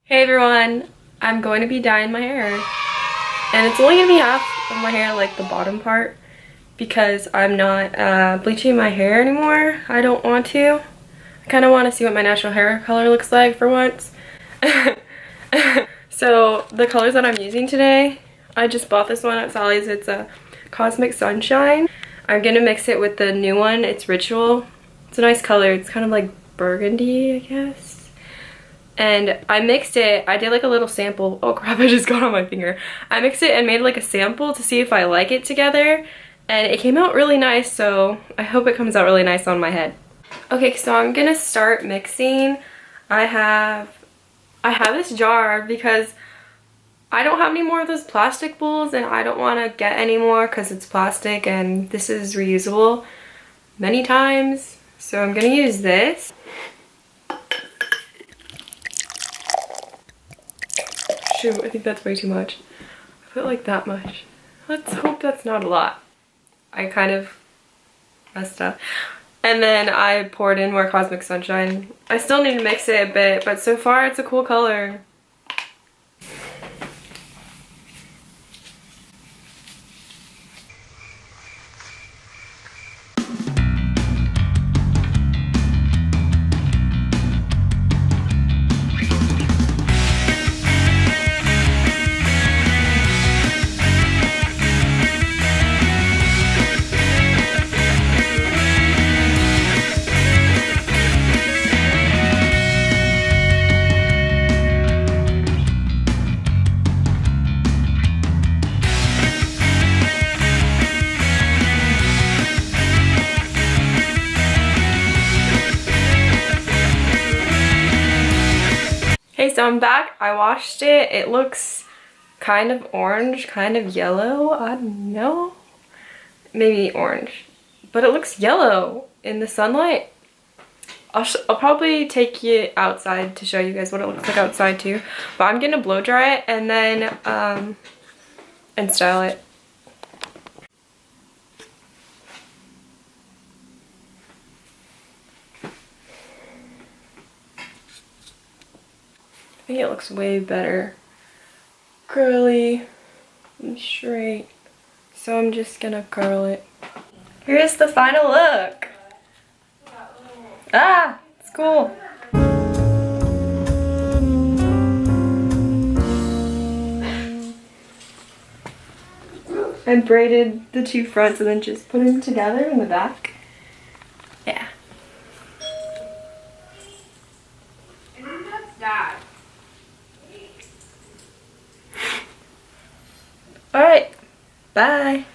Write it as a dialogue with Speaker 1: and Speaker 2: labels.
Speaker 1: Hey everyone, I'm going to be dyeing my hair, and it's only going to be half of my hair, like the bottom part, because I'm not bleaching my hair anymore. I don't want to. I kind of want to see what my natural hair color looks like for once. So the colors that I'm using today, I just bought this one at Sally's. It's a Cosmic Sunshine. I'm going to mix it with the new one. It's Ritual. It's a nice color. It's kind of like burgundy, I guess. And I mixed it, I did like a little sample. Oh crap, I just got on my finger. I mixed it and made like a sample to see if I like it together. And it came out really nice, so I hope it comes out really nice on my head. Okay, so I'm gonna start mixing. I have this jar because I don't have any more of those plastic bowls and I don't want to get any more because it's plastic and this is reusable many times. So I'm gonna use this. Shoot, I think that's way too much. I put like that much. Let's hope that's not a lot. I kind of messed up. And then I poured in more Cosmic Sunshine. I still need to mix it a bit, but so far it's a cool color. Hey, so I'm back. I washed it. It looks kind of orange, kind of yellow. I don't know. Maybe orange. But it looks yellow in the sunlight. I'll probably take you outside to show you guys what it looks like outside too. But I'm gonna blow dry it and then and style it. I think it looks way better. Curly and straight. So I'm just gonna curl it. Here's the final look. Ah, it's cool. I braided the two fronts and then just put them together in the back. Yeah.
Speaker 2: I think that's Dad.
Speaker 1: Alright, bye.